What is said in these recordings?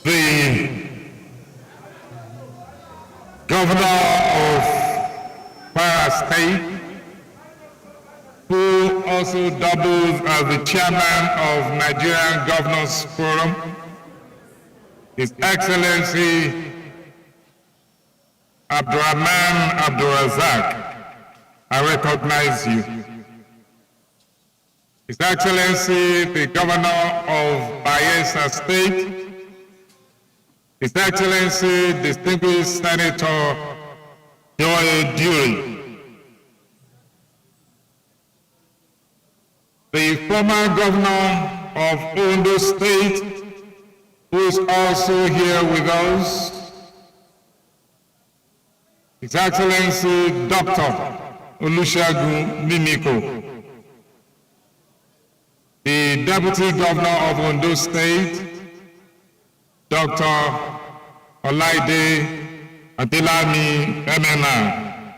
the governor of Kwara State, who also doubles as the chairman of Nigerian Governors Forum, His Excellency Abdurrahman Abdulrazak, I recognize you. His Excellency, the Governor of Bayelsa State, His Excellency, Distinguished Senator Akeredolu, the former Governor of Ondo State, who is also here with us, His Excellency Dr. Olusegun Mimiko, the Deputy Governor of Ondo State, Dr. Olaide Adelami MNR,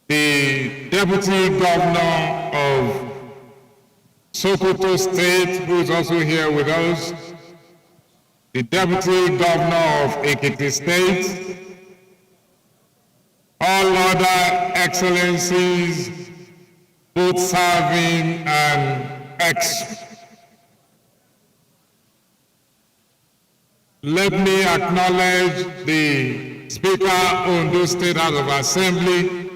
the Deputy Governor of Sokoto State, who is also here with us, the Deputy Governor of Aketi State, all other excellencies, both serving and ex. Let me acknowledge the Speaker of Ondo State House of Assembly,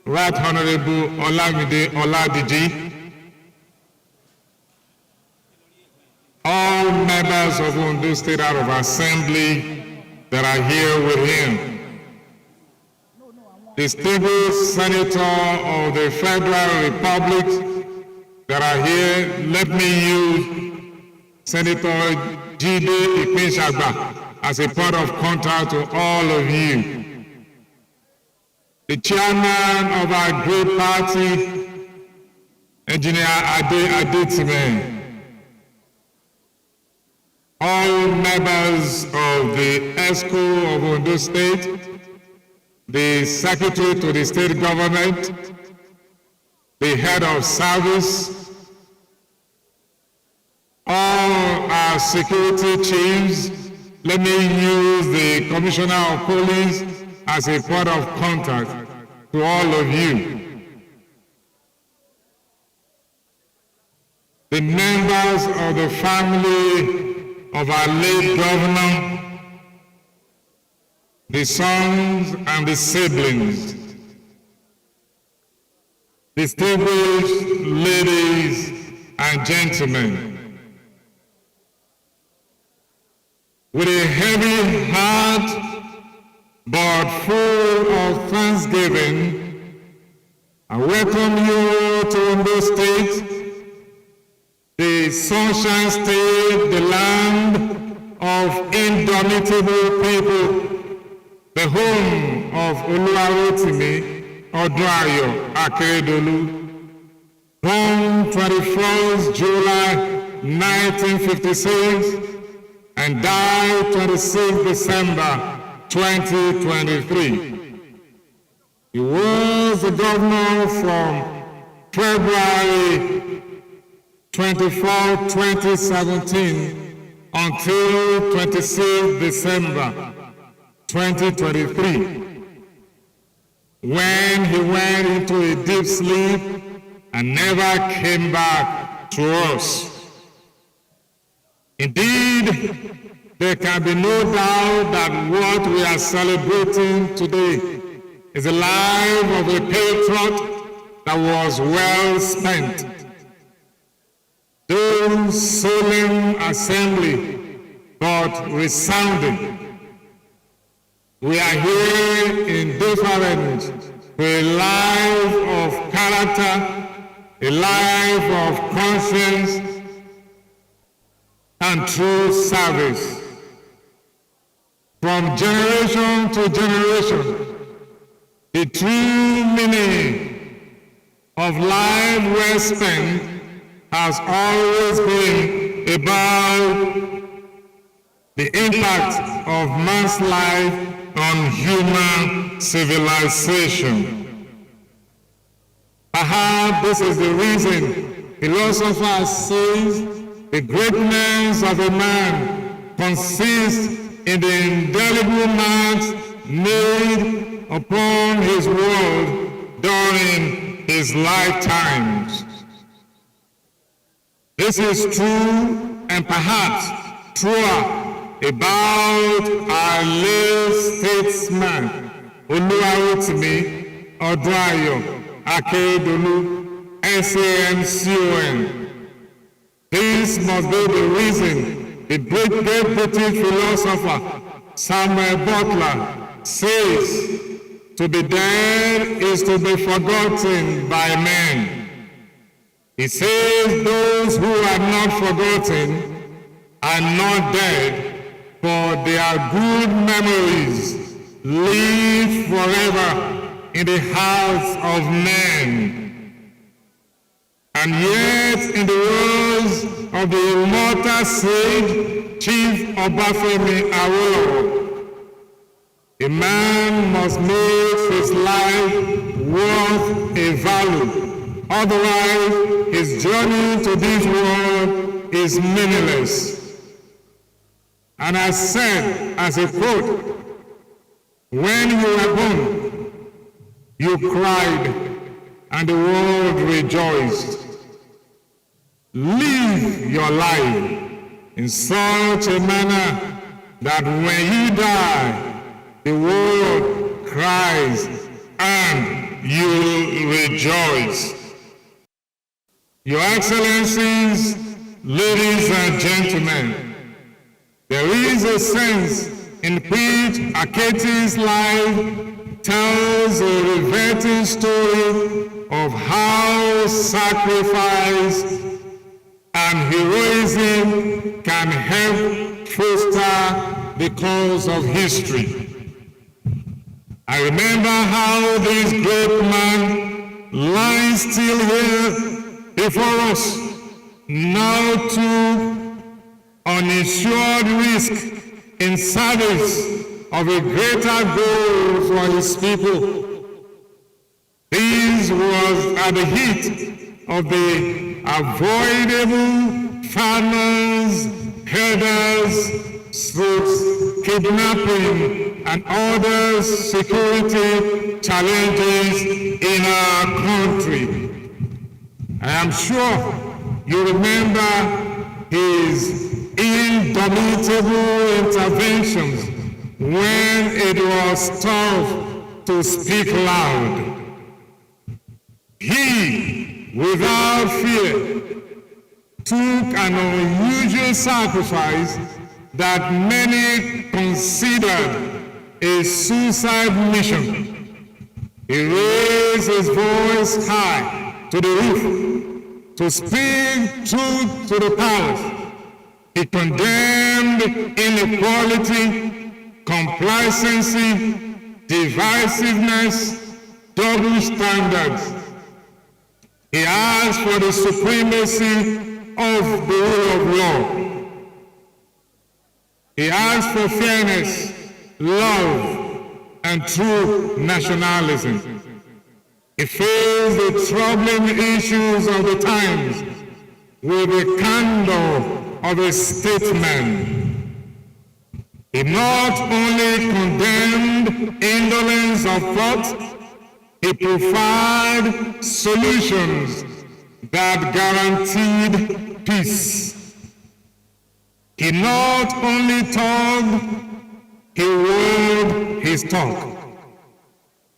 Right Honorable Olamide Oladiji, all members of Ondo State House of Assembly that are here with him, distinguished Senator of the Federal Republic that are here. Let me use Senator Jide Ipinshagba as a point of contact to all of you. The chairman of our great party, Engineer Aiyedatiwa, all members of the ESCO of Ondo State, the Secretary to the State Government, the Head of Service, all our security chiefs. Let me use the Commissioner of Police as a point of contact to all of you. The members of the family of our late governor, the sons and the siblings, distinguished ladies and gentlemen, with a heavy heart but full of thanksgiving, I welcome you to Ondo State, the Sunshine State, the land of indomitable people, the home of Rotimi Akeredolu, born 21st July 1956 and died 26 December 2023. He was the governor from February 24, 2017 until 26 December 2023, when he went into a deep sleep and never came back to us. Indeed, there can be no doubt that what we are celebrating today is the life of a patriot that was well spent. Though solemn assembly, but resounding. We are here indifferent to a life of character, a life of conscience, and true service. From generation to generation, the true meaning of life well spent has always been about the impact of man's life on human civilization. Perhaps this is the reason philosophers say the greatness of a man consists in the indelible marks made upon his world during his lifetimes. This is true and perhaps truer about our late statesman, Rotimi, Akeredolu, SAMCON. This must be the reason the great British philosopher Samuel Butler says, to be dead is to be forgotten by men. He says those who are not forgotten are not dead, for their good memories live forever in the hearts of men. And yet, in the words of the immortal sage, Chief Obafemi Awolowo, a man must make his life worth a value. Otherwise, his journey to this world is meaningless. And I said, as a quote, when you were born, you cried, and the world rejoiced. Live your life in such a manner that when you die, the world cries and you rejoice. Your Excellencies, ladies and gentlemen, there is a sense in which Aketi's life tells a riveting story of how sacrifice and heroism can help foster the cause of history. I remember how this great man lies still here before us, now took uninsured risk in service of a greater goal for his people. This was at the heat of the avoidable farmers, herders, kidnapping, and other security challenges in our country. I am sure you remember his indomitable interventions when it was tough to speak loud. He, without fear, took an unusual sacrifice that many considered a suicide mission. He raised his voice high to the roof to speak truth to the powers. He condemned inequality, complacency, divisiveness, double standards. He asked for the supremacy of the rule of law. He asked for fairness, love, and true nationalism. He faced the troubling issues of the times with the candor of a statesman. He not only condemned indolence of thought, he provided solutions that guaranteed peace. He not only talked, he wrote his talk.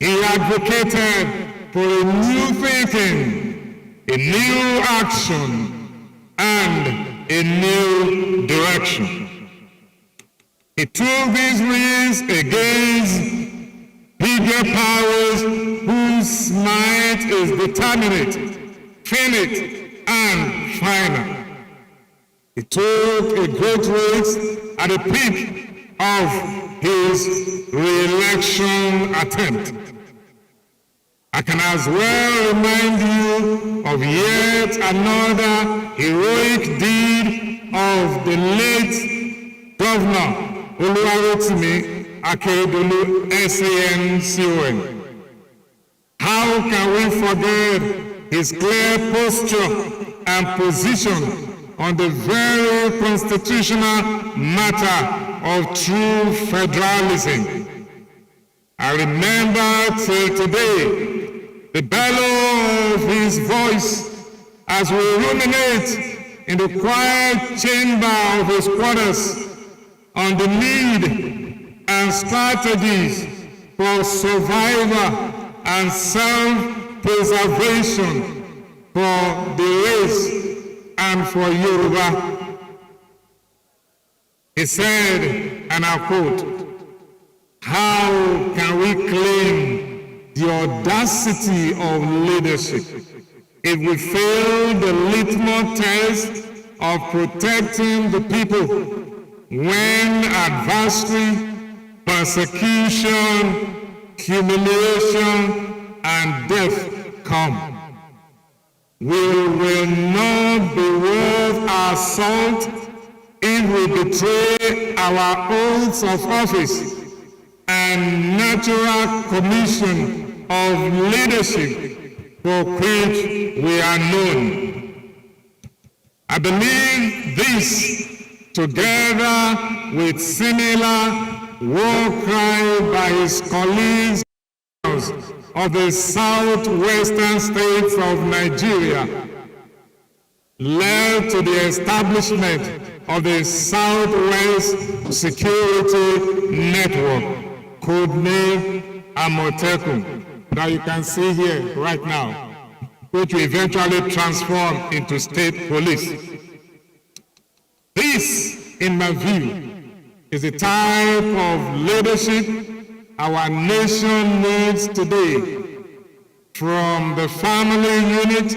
He advocated for a new thinking, a new action, and a new direction. He took these risks against bigger powers whose might is determinate, finite, and final. He took a great risk at the peak of his re-election attempt. I can as well remind you of yet another heroic deed of the late Governor Rotimi, Akeredolu, SAMCON. How can we forget his clear posture and position on the very constitutional matter of true federalism. I remember till today the bellow of his voice as we ruminate in the quiet chamber of his quarters on the need and strategies for survival and self-preservation for the race and for Yoruba. He said, and I quote, "How can we claim the audacity of leadership if we fail the litmus test of protecting the people when adversity, persecution, humiliation, and death come? We will not be worth our salt if we betray our oaths of office and natural commission of leadership for which we are known." I believe this, together with similar war cry by his colleagues of the southwestern states of Nigeria, led to the establishment of the Southwest Security Network, codenamed Amotekun, that you can see here right now, which will eventually transform into state police. This, in my view, is the type of leadership our nation needs today, from the family unit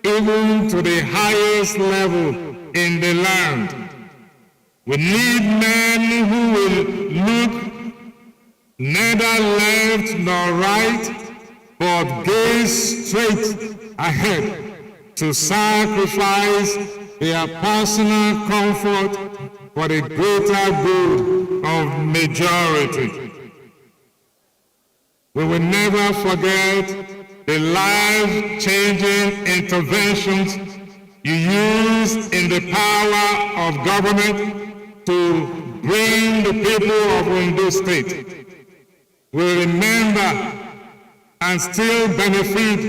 even to the highest level in the land. We need men who will look neither left nor right, but gaze straight ahead to sacrifice their personal comfort for the greater good of majority. We will never forget the life-changing interventions you used in the power of government to bring the people of Ondo State. We remember and still benefit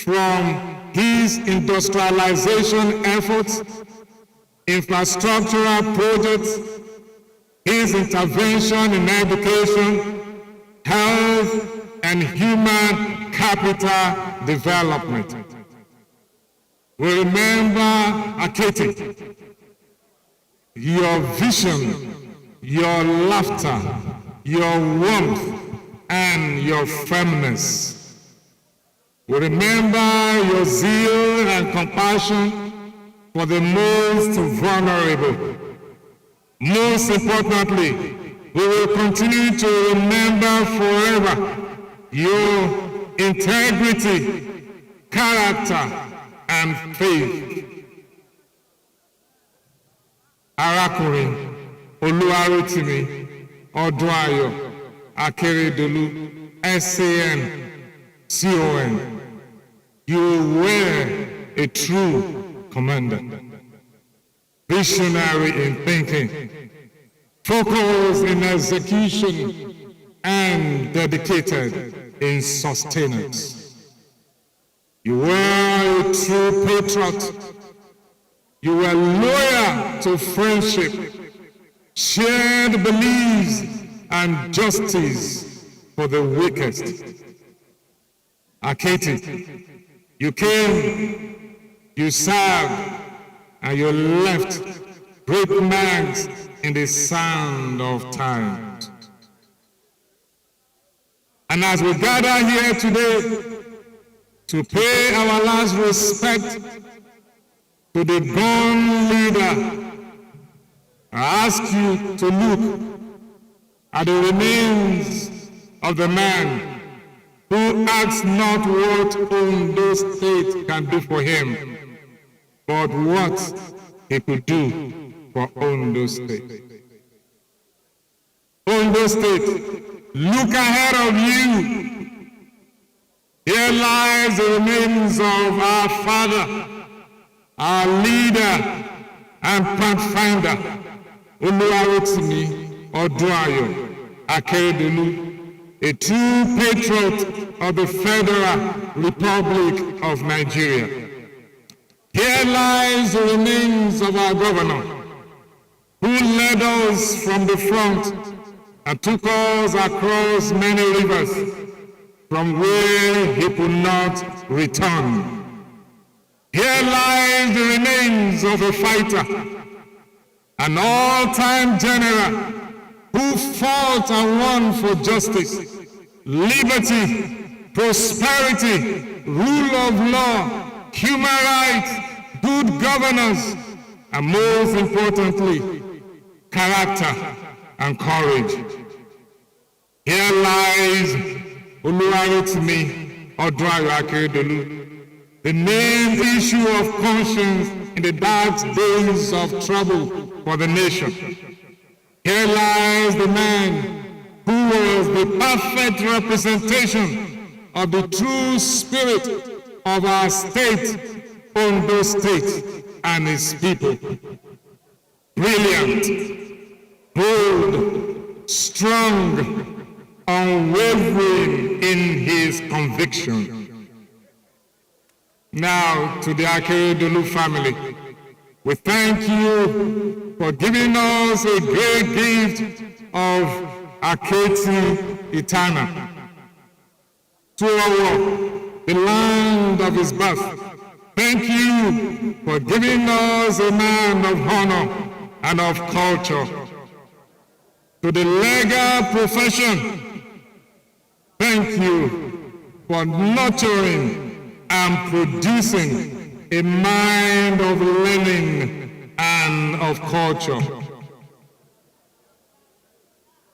from his industrialization efforts, infrastructural projects, his intervention in education, health, and human capital development. We remember Aketi, your vision, your laughter, your warmth, and your firmness. We remember your zeal and compassion for the most vulnerable. Most importantly, we will continue to remember forever your integrity, character, and faith. Arákùnrin Rotimi Akeredolu, SAN, CON, you were a true commander, visionary in thinking, focused in execution, and dedicated in sustenance. You were a true patriot. You were loyal to friendship, shared beliefs, and justice for the weakest. Aketi, you came, you served, and you left great marks in the sand of time. And as we gather here today to pay our last respect to the gone leader, I ask you to look at the remains of the man who asks not what Ondo State can do for him, but what he could do for Ondo State. Ondo State, look ahead of you. Here lies the remains of our father, our leader, and pathfinder, Rotimi Akeredolu, a true patriot of the Federal Republic of Nigeria. Here lies the remains of our governor, who led us from the front and took us across many rivers from where he could not return. Here lies the remains of a fighter, an all-time general who fought and won for justice, liberty, prosperity, rule of law, human rights, good governance, and most importantly, character and courage. Here lies Rotimi Akeredolu, the main issue of conscience in the dark days of trouble for the nation. Here lies the man who was the perfect representation of the true spirit of our state, Ondo State, and its people. Brilliant, bold, strong, unwavering in his conviction. Now to the Akeredolu family, we thank you for giving us a great gift of Aketi eternal. To our the land of his birth, thank you for giving us a man of honor and of culture. To the legal profession, thank you for nurturing and producing a mind of learning and of culture.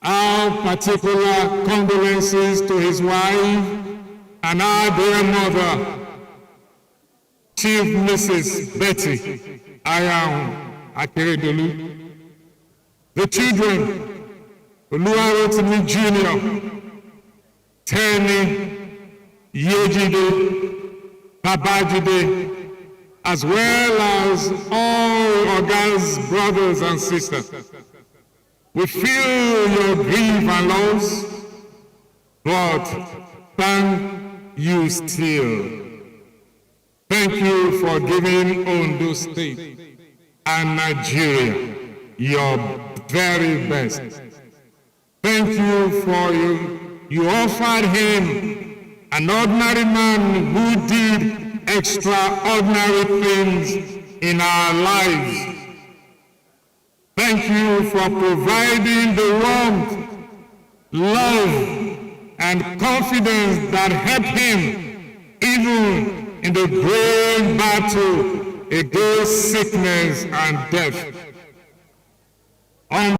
Our particular condolences to his wife and our dear mother, Chief Mrs. Betty Akeredolu, the children, Rotimi Jr., Tenny, Yejide, Babajide, as well as all Oga's brothers and sisters. We feel your grief and loss, but thank you still. Thank you for giving Ondo State and Nigeria your very best. Thank you for you offered him, an ordinary man who did extraordinary things in our lives. Thank you for providing the warmth, love, and confidence that helped him even in the great battle against sickness and death. On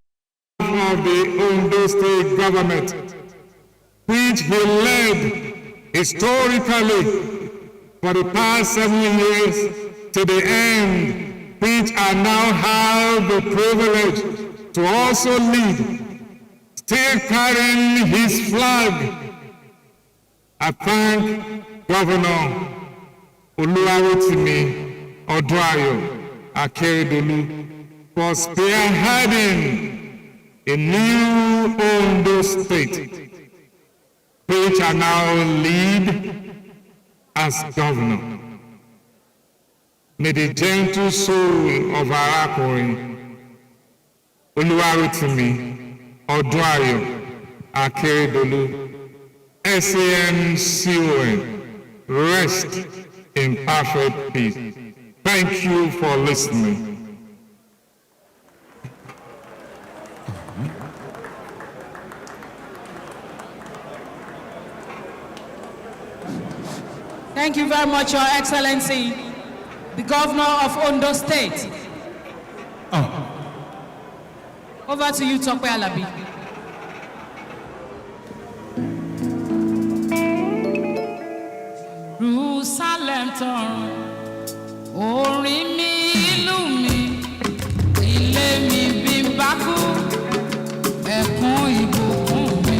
behalf of the Ondo State government, which he led historically for the past 7 years to the end, which I now have the privilege to also lead, still carrying his flag. I thank Governor Rotimi Akeredolu for spearheading a new Ondo State, which I now lead as governor. May the gentle soul of Arakunrin Rotimi Akeredolu, SANCON, rest in perfect peace. Thank you for listening. Thank you very much, Your Excellency, the Governor of Ondo State. Over to you, Tope Alabi. Jerusalem torn, orin mi, ìlú mi, ilé mi bí n bá kú, ẹkún ìbùkún mi.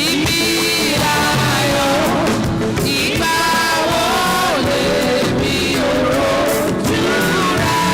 Ibi ayọ̀, ìgbà wo lèmi ò rojú rẹ̀?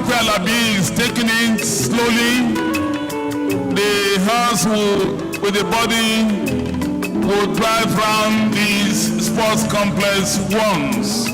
Tope Alabi is taking it slowly. The horse with the body will drive round the sports complex once.